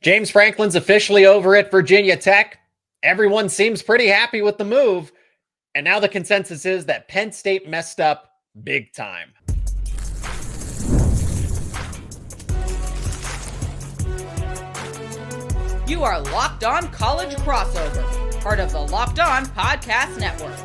James Franklin's officially over at Virginia Tech. Everyone seems pretty happy with the move. And now the consensus is that Penn State messed up big time. You are Locked On College Crossover, part of the Locked On Podcast Network.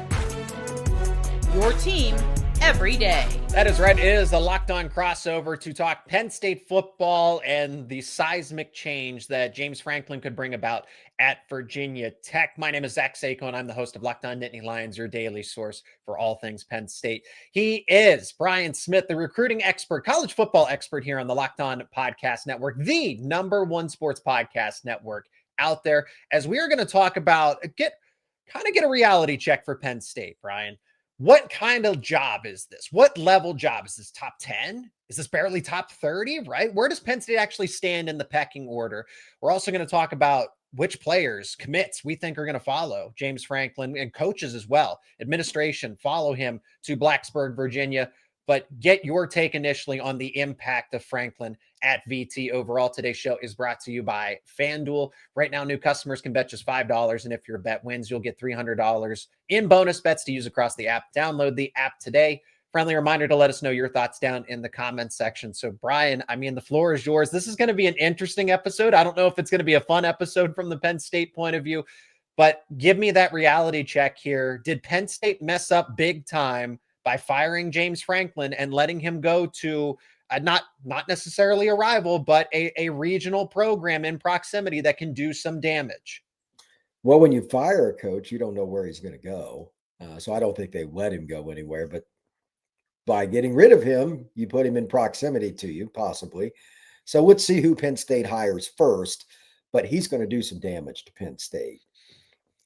Your team every day. That is right. It is a Locked On crossover to talk Penn State football and the seismic change that James Franklin could bring about at Virginia Tech. My name is Seyko, and I'm the host of Locked On Nittany Lions, your daily source for all things Penn State. He is Brian Smith, the recruiting expert, college football expert here on the Locked On Podcast Network, the #1 sports podcast network out there. As we are going to talk about, get a reality check for Penn State, Brian. What kind of job is this? What level job is this? Top 10? Is this barely top 30, right? Where does Penn State actually stand in the pecking order? We're also going to talk about which players, commits we think are going to follow James Franklin, and coaches as well. Administration, follow him to Blacksburg, Virginia. But get your take initially on the impact of Franklin at VT overall. Today's show is brought to you by FanDuel. Right now, new customers can bet just $5, and if your bet wins, you'll get $300 in bonus bets to use across the app. Download the app today. Friendly reminder to let us know your thoughts down in the comments section. So, Brian, the floor is yours. This is going to be an interesting episode. I don't know if it's going to be a fun episode from the Penn State point of view, but give me that reality check here. Did Penn State mess up big time by firing James Franklin and letting him go to not necessarily a rival, but a regional program in proximity that can do some damage? Well, when you fire a coach, you don't know where he's going to go. So I don't think they let him go anywhere. But by getting rid of him, you put him in proximity to you, possibly. So let's see who Penn State hires first. But he's going to do some damage to Penn State.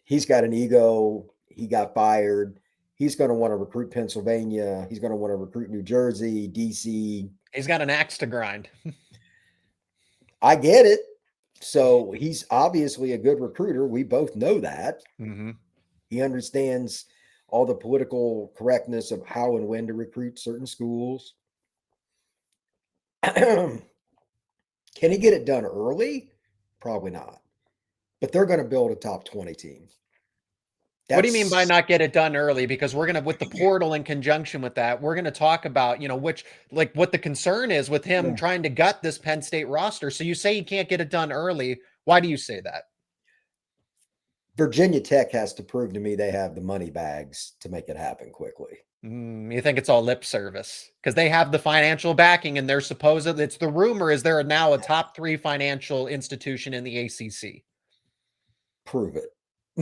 He's got an ego. He got fired. He's going to want to recruit Pennsylvania. He's going to want to recruit New Jersey, DC. He's got an axe to grind. I get it. So he's obviously a good recruiter. We both know that. Mm-hmm. He understands all the political correctness of how and when to recruit certain schools. Can he get it done early? Probably not. But they're going to build a top 20 team. What do you mean by not get it done early? Because we're going to, with the portal in conjunction with that, we're going to talk about, what the concern is with him trying to gut this Penn State roster. So you say he can't get it done early. Why do you say that? Virginia Tech has to prove to me they have the money bags to make it happen quickly. You think it's all lip service? Because they have the financial backing, and they're it's the rumor is they're now a top 3 financial institution in the ACC. Prove it.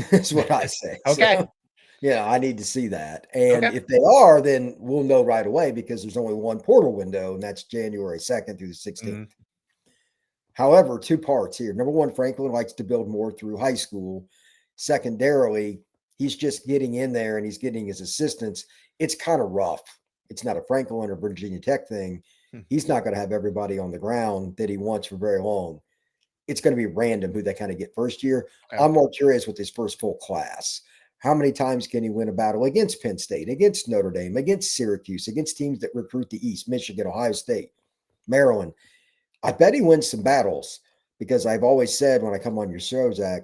That's what I say. Okay. So, I need to see that. And if they are, then we'll know right away because there's only one portal window, and that's January 2nd through the 16th. Mm-hmm. However, 2 parts here. Number one, Franklin likes to build more through high school. Secondarily, he's just getting in there and he's getting his assistants. It's kind of rough. It's not a Franklin or Virginia Tech thing. He's not going to have everybody on the ground that he wants for very long. It's going to be random who they kind of get first year. I'm more curious with his first full class. How many times can he win a battle against Penn State, against Notre Dame, against Syracuse, against teams that recruit the East, Michigan, Ohio State, Maryland? I bet he wins some battles because I've always said when I come on your show, Zach,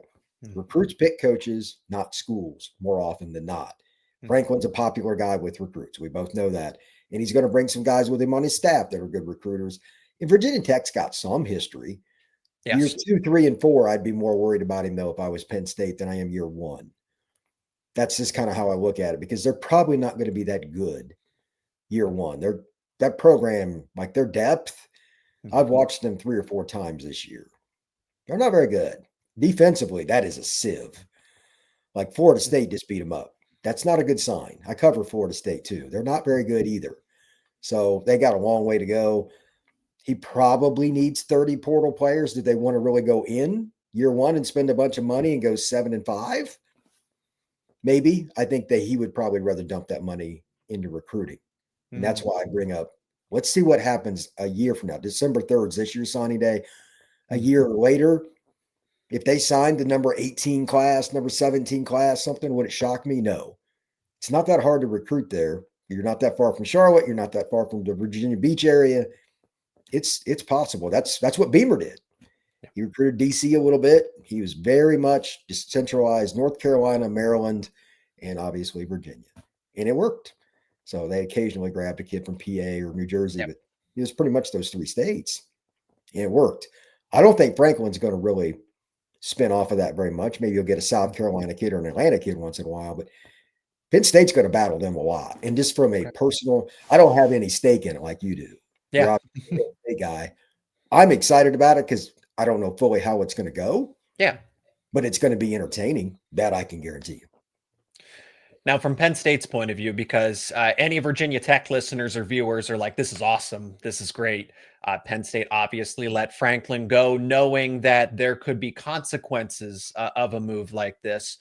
recruits pick coaches, not schools, more often than not. Franklin's a popular guy with recruits. We both know that. And he's going to bring some guys with him on his staff that are good recruiters. And Virginia Tech's got some history. Yes. Years 2, 3, and 4, I'd be more worried about him, though, if I was Penn State than I am year 1. That's just kind of how I look at it because they're probably not going to be that good year 1. That program, like their depth, I've watched them 3 or 4 times this year. They're not very good. Defensively, that is a sieve. Like Florida State just beat them up. That's not a good sign. I cover Florida State, too. They're not very good either. So they got a long way to go. He probably needs 30 portal players. Did they want to really go in year 1 and spend a bunch of money and go 7-5? Maybe. I think that he would probably rather dump that money into recruiting. And that's why I bring up, let's see what happens a year from now. December 3rd is this year's signing day. A year later, if they signed the number 18 class, number 17 class, something, would it shock me? No. It's not that hard to recruit there. You're not that far from Charlotte. You're not that far from the Virginia Beach area. It's possible. That's what Beamer did. He recruited DC a little bit. He was very much decentralized North Carolina, Maryland, and obviously Virginia. And it worked. So they occasionally grabbed a kid from PA or New Jersey, but it was pretty much those 3 states. And it worked. I don't think Franklin's going to really spin off of that very much. Maybe you'll get a South Carolina kid or an Atlanta kid once in a while, but Penn State's going to battle them a lot. And just from a personal, I don't have any stake in it like you do. Yeah. You're a big guy. I'm excited about it because I don't know fully how it's going to go. Yeah. But it's going to be entertaining. That I can guarantee you. Now, from Penn State's point of view, because any Virginia Tech listeners or viewers are like, this is awesome. This is great. Penn State obviously let Franklin go, knowing that there could be consequences of a move like this.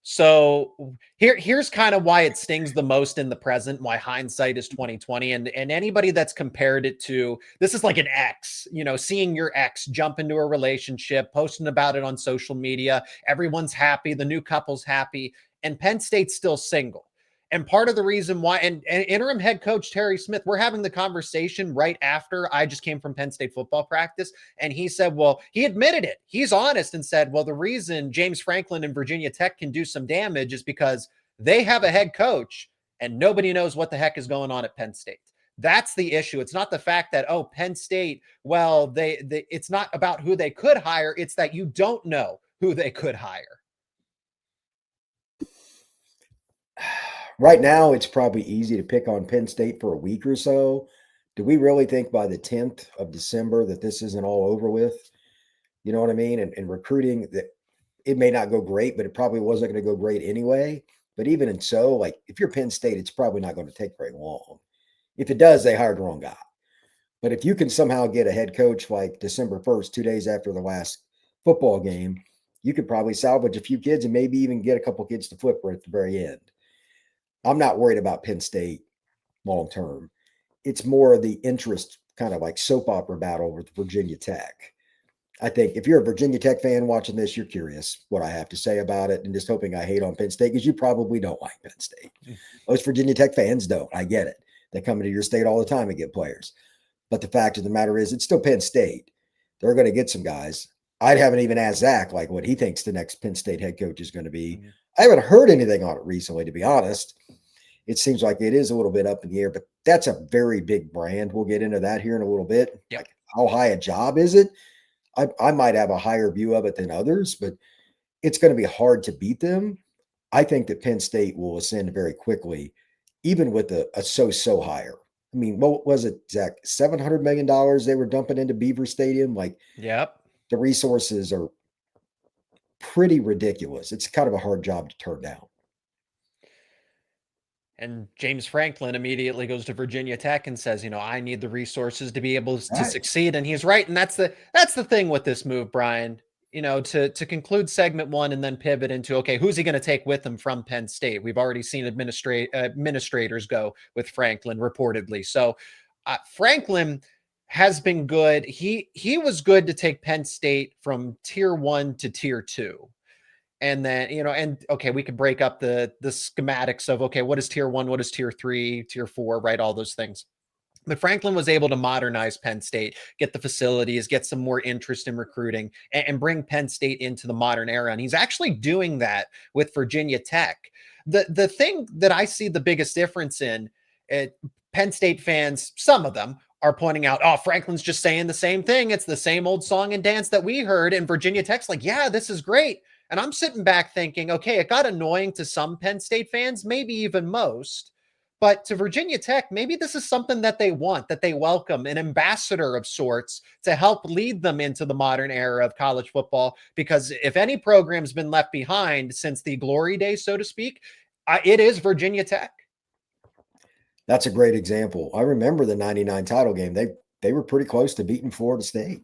So here's kind of why it stings the most in the present, why hindsight is 2020. And anybody that's compared it to, this is like an ex, seeing your ex jump into a relationship, posting about it on social media. Everyone's happy. The new couple's happy. And Penn State's still single. And part of the reason why, and interim head coach Terry Smith, we're having the conversation right after I just came from Penn State football practice. And he said, well, he admitted it. He's honest and said, well, the reason James Franklin and Virginia Tech can do some damage is because they have a head coach and nobody knows what the heck is going on at Penn State. That's the issue. It's not the fact that, oh, Penn State, well, it's not about who they could hire. It's that you don't know who they could hire. Right now, it's probably easy to pick on Penn State for a week or so. Do we really think by the 10th of December that this isn't all over with? You know what I mean? And recruiting, that it may not go great, but it probably wasn't going to go great anyway. But even and so, like if you're Penn State, it's probably not going to take very long. If it does, they hired the wrong guy. But if you can somehow get a head coach like December 1st, 2 days after the last football game, you could probably salvage a few kids and maybe even get a couple kids to flip right at the very end. I'm not worried about Penn State long term. It's more of the interest kind of like soap opera battle with Virginia Tech. I think if you're a Virginia Tech fan watching this, you're curious what I have to say about it and just hoping I hate on Penn State because you probably don't like Penn State. Most Virginia Tech fans don't. I get it. They come into your state all the time and get players. But the fact of the matter is it's still Penn State. They're going to get some guys. I haven't even asked Zach like what he thinks the next Penn State head coach is going to be. I haven't heard anything on it recently, to be honest. It seems like it is a little bit up in the air, but that's a very big brand. We'll get into that here in a little bit. Yep. Like how high a job is it? I might have a higher view of it than others, but it's going to be hard to beat them. I think that Penn State will ascend very quickly, even with a so-so hire. I mean, what was it, Zach? $700 million they were dumping into Beaver Stadium? Like, yep, the resources are pretty ridiculous. It's kind of a hard job to turn down. And James Franklin immediately goes to Virginia Tech and says, I need the resources to be able to succeed. And he's right. And that's the thing with this move, Brian, to conclude segment one and then pivot into, okay, who's he going to take with him from Penn State? We've already seen administrators go with Franklin reportedly. So Franklin has been good. He was good to take Penn State from tier 1 to tier 2. And then, and okay, we could break up the schematics of, okay, what is tier 1? What is tier 3, tier 4, right? All those things. But Franklin was able to modernize Penn State, get the facilities, get some more interest in recruiting, and bring Penn State into the modern era. And he's actually doing that with Virginia Tech. The thing that I see the biggest difference in, Penn State fans, some of them, are pointing out, oh, Franklin's just saying the same thing. It's the same old song and dance that we heard. And Virginia Tech's like, yeah, this is great. And I'm sitting back thinking, okay, it got annoying to some Penn State fans, maybe even most. But to Virginia Tech, maybe this is something that they want, that they welcome, an ambassador of sorts to help lead them into the modern era of college football. Because if any program's been left behind since the glory days, so to speak, it is Virginia Tech. That's a great example. I remember the 99 title game. They were pretty close to beating Florida State.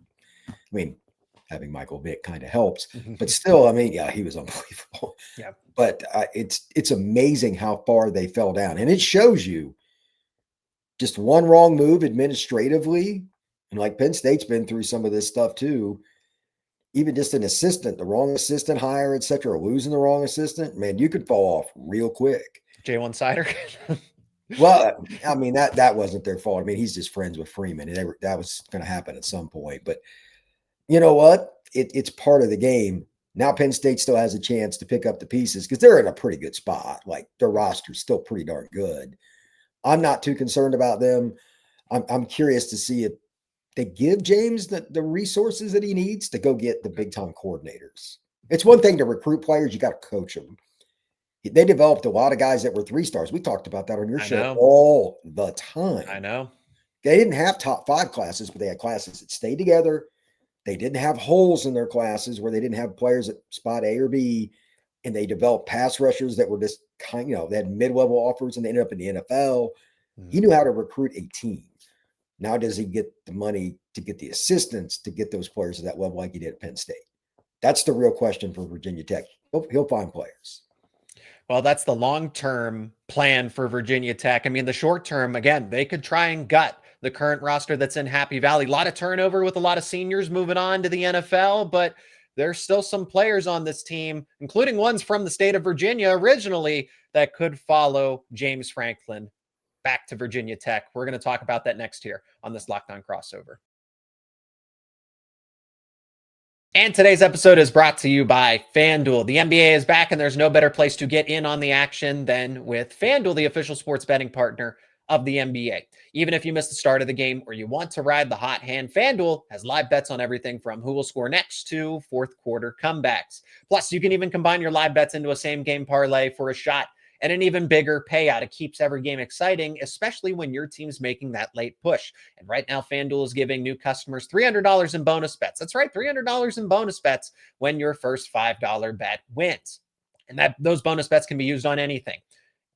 I mean, having Michael Vick kind of helps, but still, I mean, yeah, he was unbelievable. Yeah. But it's amazing how far they fell down. And it shows you just one wrong move administratively. And like Penn State's been through some of this stuff too. Even just an assistant, the wrong assistant hire, et cetera, losing the wrong assistant, man, you could fall off real quick. J1 Sider. Well, I mean, that wasn't their fault. I mean, he's just friends with Freeman. And that was going to happen at some point. But you know what? it's part of the game. Now Penn State still has a chance to pick up the pieces because they're in a pretty good spot. Like their roster's still pretty darn good. I'm not too concerned about them. I'm curious to see if they give James the resources that he needs to go get the big time coordinators. It's one thing to recruit players, you got to coach them. They developed a lot of guys that were 3-stars. We talked about that on your show all the time. I know. They didn't have top 5 classes, but they had classes that stayed together. They didn't have holes in their classes where they didn't have players at spot A or B, and they developed pass rushers that were just they had mid-level offers and they ended up in the NFL. He knew how to recruit a team. Now does he get the money to get the assistants to get those players at that level like he did at Penn State? That's the real question for Virginia Tech. He'll find players. Well, that's the long-term plan for Virginia Tech. I mean, the short term, again, they could try and gut the current roster that's in Happy Valley. A lot of turnover with a lot of seniors moving on to the NFL, but there's still some players on this team, including ones from the state of Virginia originally, that could follow James Franklin back to Virginia Tech. We're going to talk about that next here on this Locked On Crossover. And today's episode is brought to you by FanDuel. The NBA is back, and there's no better place to get in on the action than with FanDuel, the official sports betting partner of the NBA. Even if you missed the start of the game or you want to ride the hot hand, FanDuel has live bets on everything from who will score next to fourth quarter comebacks. Plus, you can even combine your live bets into a same game parlay for a shot and an even bigger payout. It keeps every game exciting, especially when your team's making that late push. And right now, FanDuel is giving new customers $300 in bonus bets. That's right, $300 in bonus bets when your first $5 bet wins. And those bonus bets can be used on anything.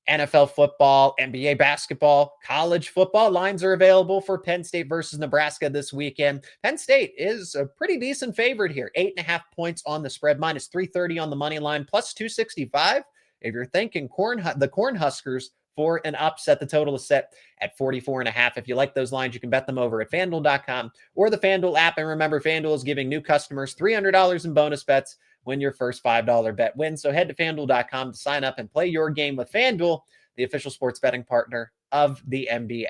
NFL football, NBA basketball, college football. Lines are available for Penn State versus Nebraska this weekend. Penn State is a pretty decent favorite here. 8.5 points on the spread, minus 330 on the money line, plus 265. If you're thinking the Cornhuskers for an upset, the total is set at 44.5. If you like those lines, you can bet them over at FanDuel.com or the FanDuel app. And remember, FanDuel is giving new customers $300 in bonus bets when your first $5 bet wins. So head to FanDuel.com to sign up and play your game with FanDuel, the official sports betting partner of the NBA.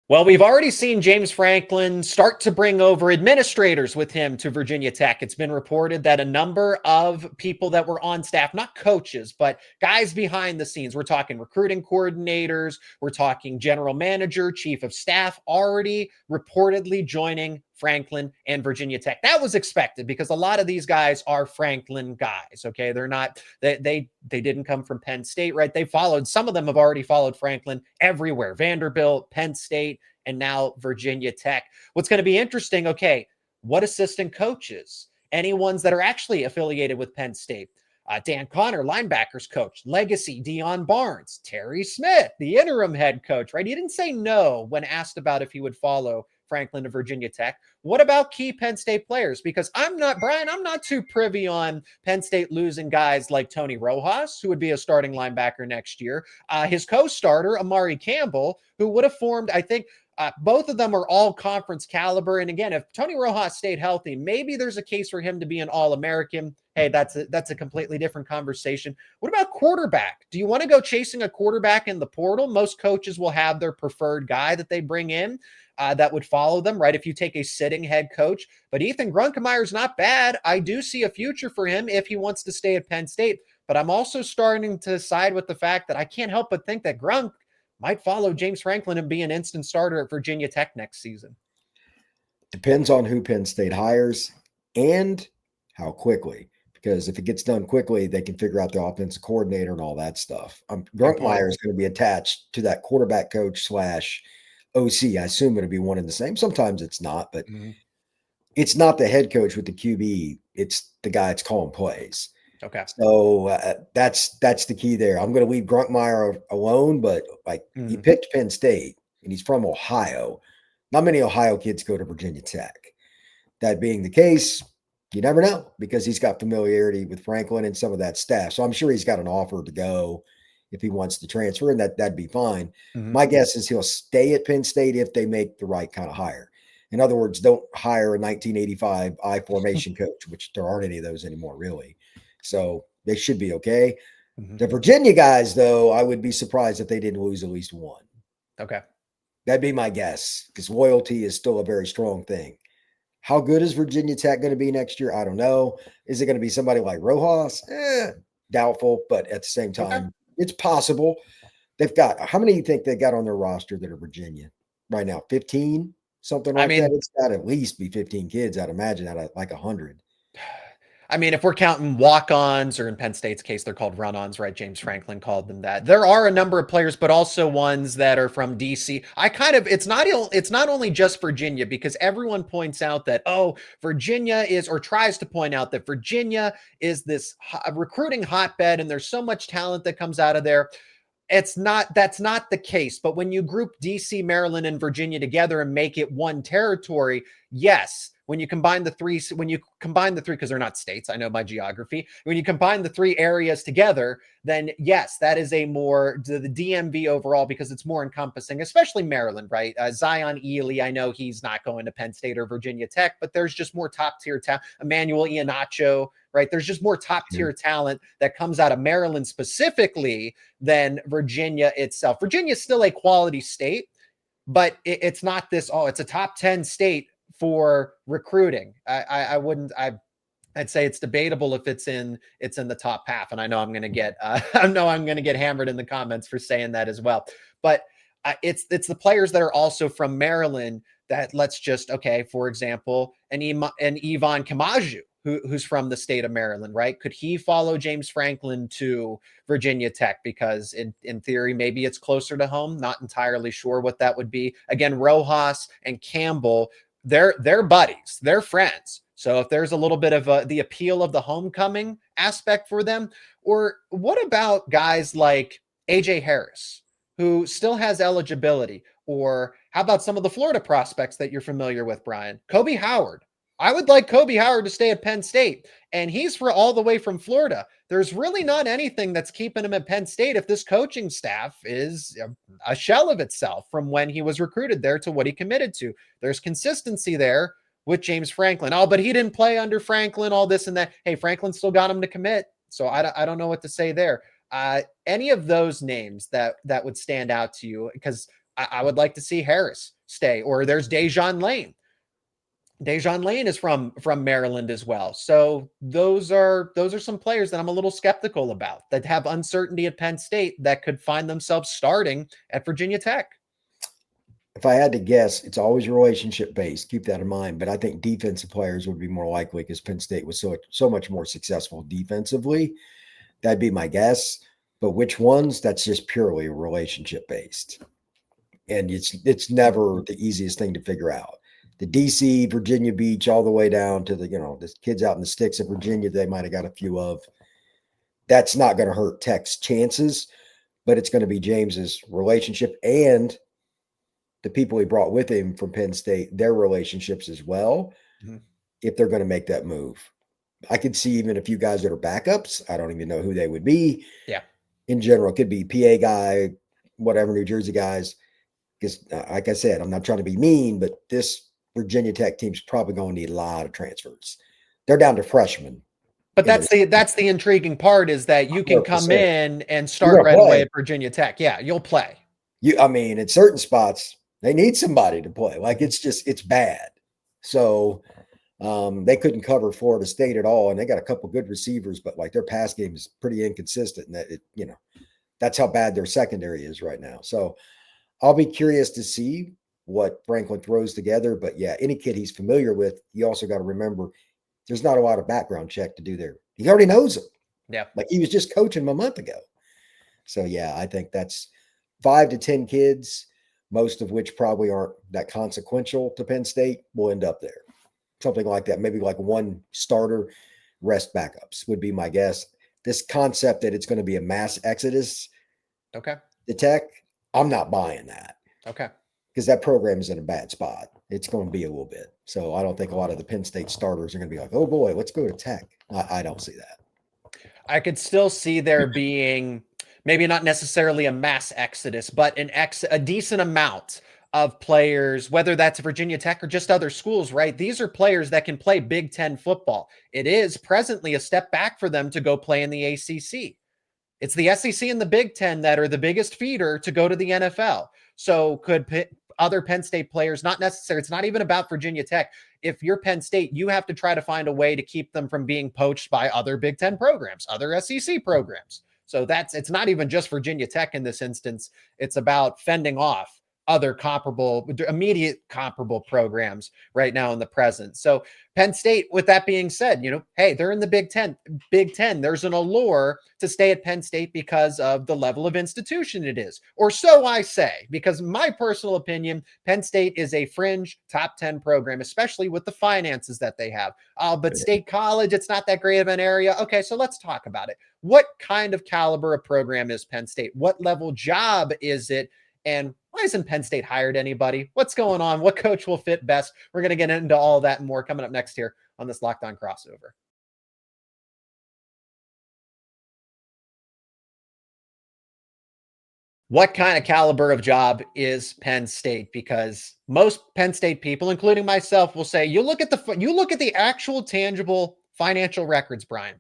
Well, we've already seen James Franklin start to bring over administrators with him to Virginia Tech. It's been reported that a number of people that were on staff, not coaches, but guys behind the scenes, we're talking recruiting coordinators, we're talking general manager, chief of staff, already reportedly joining Franklin and Virginia Tech. That was expected because a lot of these guys are Franklin guys. Okay. They're not, they didn't come from Penn State, right? Some of them have already followed Franklin everywhere. Vanderbilt, Penn State, and now Virginia Tech. What's going to be interesting, okay, what assistant coaches? Any ones that are actually affiliated with Penn State? Dan Connor, linebackers coach. Legacy, Deion Barnes. Terry Smith, the interim head coach, right? He didn't say no when asked about if he would follow Franklin to Virginia Tech. What about key Penn State players? Because I'm not too privy on Penn State losing guys like Tony Rojas, who would be a starting linebacker next year. His co-starter, Amare Campbell, who would have formed, I think, both of them are all conference caliber. And again, if Tony Rojas stayed healthy, maybe there's a case for him to be an All-American. Hey, that's a completely different conversation. What about quarterback? Do you want to go chasing a quarterback in the portal? Most coaches will have their preferred guy that they bring in that would follow them, right? If you take a sitting head coach. But Ethan Grunkemeyer is not bad. I do see a future for him if he wants to stay at Penn State. But I'm also starting to side with the fact that I can't help but think that Grunk might follow James Franklin and be an instant starter at Virginia Tech next season. Depends on who Penn State hires and how quickly. Because if it gets done quickly, they can figure out the offensive coordinator and all that stuff. Grunkemeyer is going to be attached to that quarterback coach / OC. I assume it'll be one and the same. Sometimes it's not, but it's not the head coach with the QB. It's the guy that's calling plays. Okay. So that's the key there. I'm going to leave Grunkemeyer alone, but he picked Penn State and he's from Ohio. Not many Ohio kids go to Virginia Tech. That being the case, you never know because he's got familiarity with Franklin and some of that staff. So I'm sure he's got an offer to go if he wants to transfer, and that'd be fine. My guess is he'll stay at Penn State if they make the right kind of hire. In other words, don't hire a 1985 I formation coach, which there aren't any of those anymore, really. So they should be okay. The Virginia guys, though, I would be surprised if they didn't lose at least one. Okay. That'd be my guess because loyalty is still a very strong thing. How good is Virginia Tech going to be next year? I don't know. Is it going to be somebody like Rojas? Doubtful, but at the same time, it's possible. They've got, how many do you think they got on their roster that are Virginia right now? 15, something like that. It's got to at least be 15 kids, I'd imagine, out of like 100. I mean, if we're counting walk-ons, or in Penn State's case, they're called run-ons, right? James Franklin called them that. There are a number of players, but also ones that are from DC. It's not only just Virginia, because everyone points out that, oh, Virginia is, or tries to point out that Virginia is this recruiting hotbed, and there's so much talent that comes out of there. That's not the case. But when you group DC, Maryland, and Virginia together and make it one territory, yes. When you combine the three, because they're not states, I know my geography. When you combine the three areas together, then yes, that is the DMV overall, because it's more encompassing, especially Maryland, right? Zion Ely, I know he's not going to Penn State or Virginia Tech, but there's just more top tier talent. Emmanuel Iheanacho, right? There's just more top tier talent that comes out of Maryland specifically than Virginia itself. Virginia is still a quality state, but it's not this, it's a top 10 state for recruiting. I'd say it's debatable if it's in the top half. And I know I'm going to get, hammered in the comments for saying that as well. But it's the players that are also from Maryland that for example, an Ivan Kamaju, who's from the state of Maryland, right? Could he follow James Franklin to Virginia Tech? Because in theory, maybe it's closer to home. Not entirely sure what that would be. Again, Rojas and Campbell, they're buddies, they're friends. So if there's a little bit of the appeal of the homecoming aspect for them, or what about guys like AJ Harris, who still has eligibility? Or how about some of the Florida prospects that you're familiar with, Brian? Kobe Howard. I would like Kobe Howard to stay at Penn State, and he's all the way from Florida. There's really not anything that's keeping him at Penn State if this coaching staff is a shell of itself from when he was recruited there to what he committed to. There's consistency there with James Franklin. Oh, but he didn't play under Franklin, all this and that. Hey, Franklin still got him to commit. So I don't know what to say there. Any of those names that would stand out to you? Because I would like to see Harris stay, or there's Dejon Lane. Dejon Lane is from Maryland as well. So those are some players that I'm a little skeptical about, that have uncertainty at Penn State, that could find themselves starting at Virginia Tech. If I had to guess, it's always relationship based. Keep that in mind. But I think defensive players would be more likely, because Penn State was so much more successful defensively. That'd be my guess. But which ones? That's just purely relationship based, and it's never the easiest thing to figure out. The DC, Virginia Beach, all the way down to the kids out in the sticks of Virginia, they might have got a few of. That's not going to hurt Tech's chances, but it's going to be James's relationship and the people he brought with him from Penn State, their relationships as well, if they're going to make that move. I could see even a few guys that are backups. I don't even know who they would be. Yeah. In general, it could be PA guy, whatever, New Jersey guys. Because like I said, I'm not trying to be mean, but this Virginia Tech team's probably going to need a lot of transfers. They're down to freshmen. But that's the intriguing part, is that you can come in and start right away at Virginia Tech. Yeah, you'll play. In certain spots, they need somebody to play. Like, it's bad. So they couldn't cover Florida State at all, and they got a couple good receivers, but like their pass game is pretty inconsistent, and that that's how bad their secondary is right now. So I'll be curious to see what Franklin throws together. But yeah, any kid he's familiar with, you also got to remember there's not a lot of background check to do there. He already knows them. Yeah. Like, he was just coaching them a month ago. So yeah, I think that's 5 to 10 kids, most of which probably aren't that consequential to Penn State, will end up there. Something like that. Maybe like one starter, rest backups would be my guess. This concept that it's going to be a mass exodus to Tech, I'm not buying that. Okay. Because that program is in a bad spot. It's going to be a little bit. So I don't think a lot of the Penn State starters are going to be like, oh boy, let's go to Tech. I don't see that. I could still see there being maybe not necessarily a mass exodus, but a decent amount of players, whether that's Virginia Tech or just other schools, right? These are players that can play Big Ten football. It is presently a step back for them to go play in the ACC. It's the SEC and the Big Ten that are the biggest feeder to go to the NFL. So could other Penn State players, not necessarily, it's not even about Virginia Tech. if you're Penn State, you have to try to find a way to keep them from being poached by other Big Ten programs, other SEC programs. So it's not even just Virginia Tech in this instance. It's about fending off other immediate comparable programs right now in the present. So Penn State, with that being said, hey, they're in the Big Ten. There's an allure to stay at Penn State because of the level of institution it is. Or so I say, because my personal opinion, Penn State is a fringe top 10 program, especially with the finances that they have. But State College, it's not that great of an area. Okay, so let's talk about it. What kind of caliber of program is Penn State? What level job is it? And why hasn't Penn State hired anybody? What's going on? What coach will fit best? We're going to get into all that and more coming up next here on this Locked On Crossover. What kind of caliber of job is Penn State? Because most Penn State people, including myself, will say, you look at the actual tangible financial records, Brian.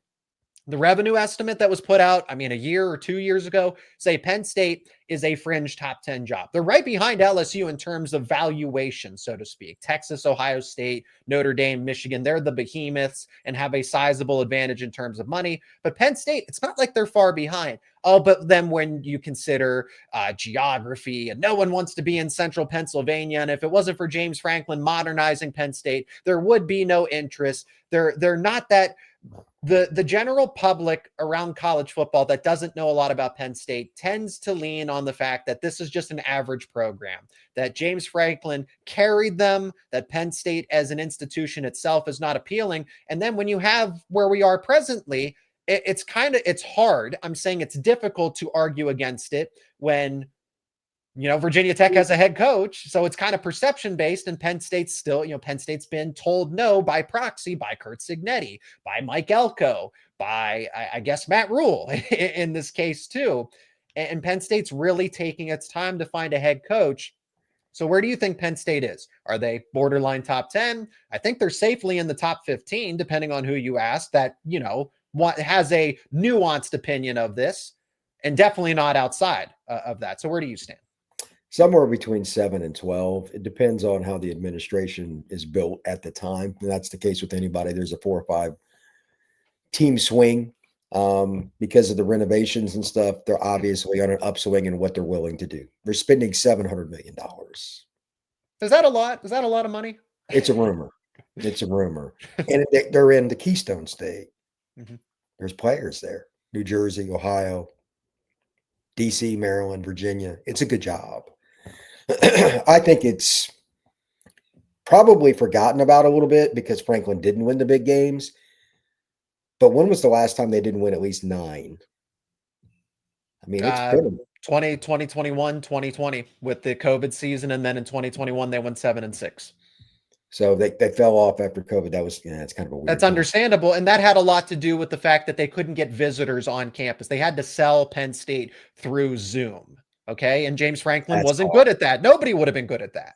The revenue estimate that was put out, a year or 2 years ago, say Penn State is a fringe top 10 job. They're right behind LSU in terms of valuation, so to speak. Texas, Ohio State, Notre Dame, Michigan, they're the behemoths and have a sizable advantage in terms of money. But Penn State, it's not like they're far behind. Oh, but then when you consider geography, and no one wants to be in central Pennsylvania, and if it wasn't for James Franklin modernizing Penn State, there would be no interest. They're not that. The general public around college football that doesn't know a lot about Penn State tends to lean on the fact that this is just an average program, that James Franklin carried them, that Penn State as an institution itself is not appealing. And then when you have where we are presently, it's hard. I'm saying it's difficult to argue against it when Virginia Tech has a head coach, so it's kind of perception based, and Penn State's still, Penn State's been told no by proxy by Curt Cignetti, by Mike Elko, by, I guess, Matt Rule in this case too. And Penn State's really taking its time to find a head coach. So where do you think Penn State is? Are they borderline top 10? I think they're safely in the top 15, depending on who you ask, that, what has a nuanced opinion of this, and definitely not outside of that. So where do you stand? Somewhere between 7 and 12. It depends on how the administration is built at the time. And that's the case with anybody. There's a 4 or 5 team swing because of the renovations and stuff. They're obviously on an upswing in what they're willing to do. They're spending $700 million. Is that a lot? Is that a lot of money? It's a rumor. It's a rumor. And they're in the Keystone State. Mm-hmm. There's players there. New Jersey, Ohio, DC, Maryland, Virginia. It's a good job. I think it's probably forgotten about a little bit because Franklin didn't win the big games. But when was the last time they didn't win at least 9? It's been 2021, 2020 with the COVID season. And then in 2021, they went 7-6. So they fell off after COVID. It's kind of a weird. That's understandable. And that had a lot to do with the fact that they couldn't get visitors on campus. They had to sell Penn State through Zoom. Okay. And James Franklin wasn't good at that. Nobody would have been good at that.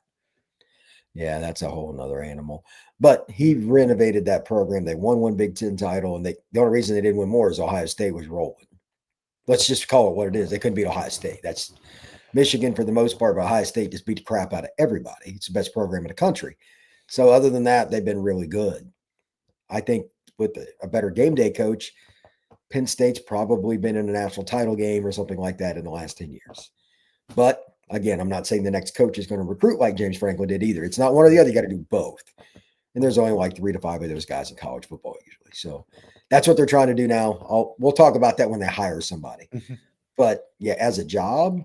Yeah, that's a whole nother animal. But he renovated that program. They won 1 Big Ten title. And the only reason they didn't win more is Ohio State was rolling. Let's just call it what it is. They couldn't beat Ohio State. That's Michigan for the most part, but Ohio State just beat the crap out of everybody. It's the best program in the country. So other than that, they've been really good. I think with a better game day coach, Penn State's probably been in a national title game or something like that in the last 10 years. But again, I'm not saying the next coach is going to recruit like James Franklin did either. It's not one or the other. You got to do both. And there's only like 3 to 5 of those guys in college football usually. So that's what they're trying to do now. We'll talk about that when they hire somebody. But yeah, as a job,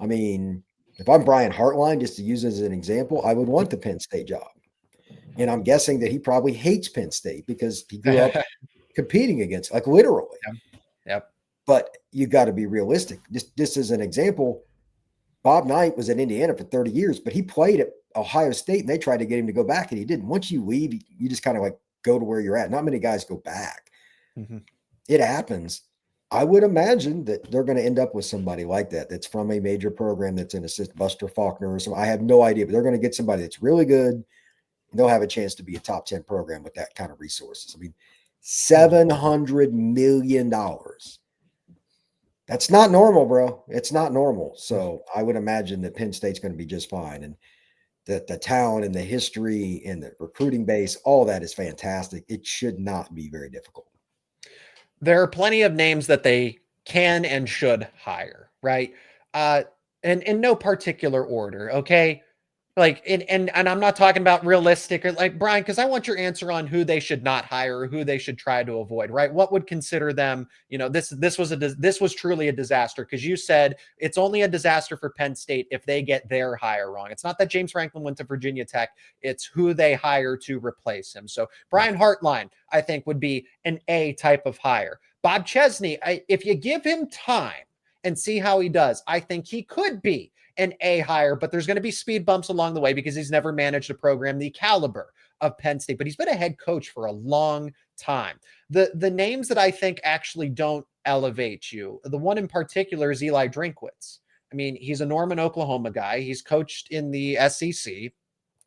if I'm Brian Hartline, just to use as an example, I would want the Penn State job. And I'm guessing that he probably hates Penn State because he grew up competing against, like literally. Yep. But you got to be realistic. Just as an example, Bob Knight was at Indiana for 30 years, but he played at Ohio State and they tried to get him to go back and he didn't. Once you leave, you just kind of like go to where you're at. Not many guys go back. Mm-hmm. It happens. I would imagine that they're going to end up with somebody like that that's from a major program that's in assist Buster Faulkner or something. I have no idea, but they're going to get somebody that's really good. And they'll have a chance to be a top 10 program with that kind of resources. $700 million. That's not normal, bro. It's not normal. So I would imagine that Penn State's going to be just fine. And the talent and the history and the recruiting base, all that is fantastic. It should not be very difficult. There are plenty of names that they can and should hire, right? And in no particular order, okay? Like, and I'm not talking about realistic or like Brian, because I want your answer on who they should not hire or who they should try to avoid, right? What would consider them, this was truly a disaster, because you said it's only a disaster for Penn State if they get their hire wrong. It's not that James Franklin went to Virginia Tech, it's who they hire to replace him. So Brian Hartline, I think, would be an A type of hire. Bob Chesney, if you give him time and see how he does, I think he could be an A hire, but there's going to be speed bumps along the way because he's never managed a program the caliber of Penn State, but he's been a head coach for a long time. The names that I think actually don't elevate you, the one in particular is Eli Drinkwitz. I mean, he's a Norman, Oklahoma guy. He's coached in the SEC.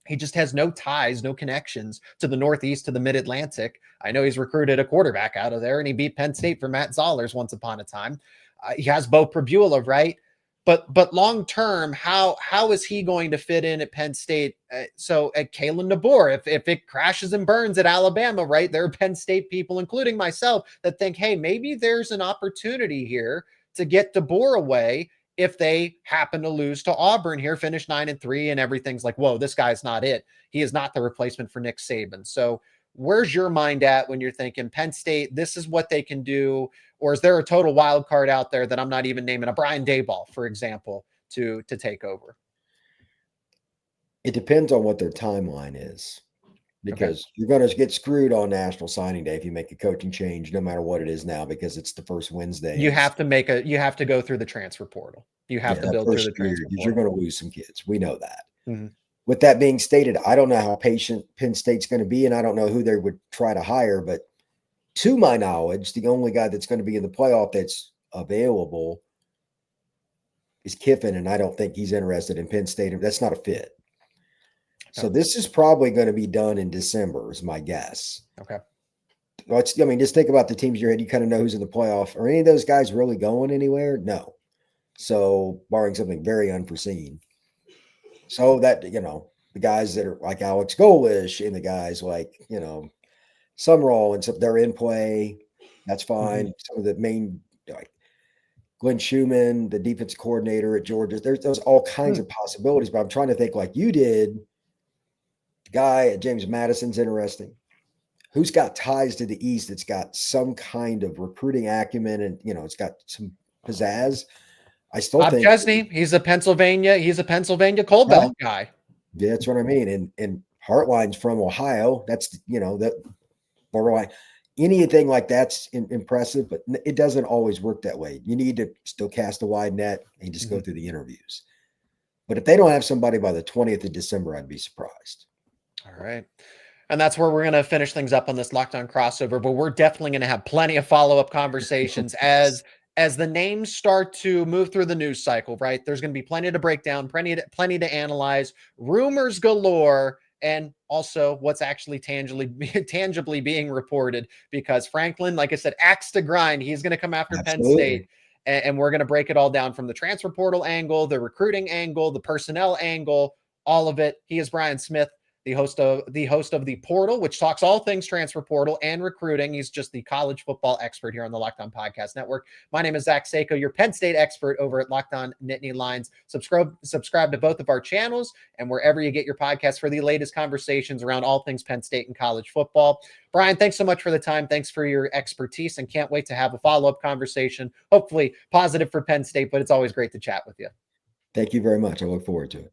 He just has no ties, no connections to the Northeast, to the Mid-Atlantic. I know he's recruited a quarterback out of there, and he beat Penn State for Matt Zollers once upon a time. He has Bo Prabula, right? But long term, how is he going to fit in at Penn State? So at Kalen DeBoer, if it crashes and burns at Alabama, right? There are Penn State people, including myself, that think, hey, maybe there's an opportunity here to get DeBoer away if they happen to lose to Auburn here, finish 9-3, and everything's like, whoa, this guy's not it. He is not the replacement for Nick Saban. So where's your mind at when you're thinking Penn State, this is what they can do? Or is there a total wild card out there that I'm not even naming, a Brian Daboll, for example, to take over? It depends on what their timeline is, because you're going to get screwed on National Signing Day if you make a coaching change, no matter what it is now, because it's the first Wednesday. You have to go through the transfer portal. You have to build through the transfer portal. You're going to lose some kids. We know that. Mm-hmm. With that being stated, I don't know how patient Penn State's going to be, and I don't know who they would try to hire, but to my knowledge, the only guy that's going to be in the playoff that's available is Kiffin, and I don't think he's interested in Penn State. That's not a fit. So this is probably going to be done in December, is my guess. Okay. Just think about the teams in your head. You kind of know who's in the playoff. Are any of those guys really going anywhere? No. So barring something very unforeseen. So that, the guys that are like Alex Golish and the guys like, Summerall and stuff, they're in play. That's fine. Mm-hmm. Some of the main, like Glenn Schumann, the defense coordinator at Georgia, there's all kinds of possibilities, but I'm trying to think like you did. The guy at James Madison's interesting. Who's got ties to the East? It's got some kind of recruiting acumen and, it's got some pizzazz. I still think Chesney, he's a Pennsylvania Cold Belt guy. Yeah, that's what I mean. And Hartline's from Ohio. That's, that borderline. Anything like that's impressive, but it doesn't always work that way. You need to still cast a wide net and just go through the interviews. But if they don't have somebody by the 20th of December, I'd be surprised. All right. And that's where we're going to finish things up on this Locked On crossover, but we're definitely going to have plenty of follow-up conversations as the names start to move through the news cycle, right? There's going to be plenty to break down, plenty to analyze, rumors galore, and also what's actually tangibly being reported, because Franklin, like I said, axe to grind. He's going to come after Penn State, and we're going to break it all down from the transfer portal angle, the recruiting angle, the personnel angle, all of it. He is Brian Smith, the host of the Portal, which talks all things transfer portal and recruiting. He's just the college football expert here on the Locked On Podcast Network. My name is Zach Seyko, your Penn State expert over at Locked On Nittany Lions. Subscribe to both of our channels and wherever you get your podcasts for the latest conversations around all things Penn State and college football. Brian, thanks so much for the time. Thanks for your expertise, and can't wait to have a follow-up conversation, hopefully positive for Penn State, but it's always great to chat with you. Thank you very much. I look forward to it.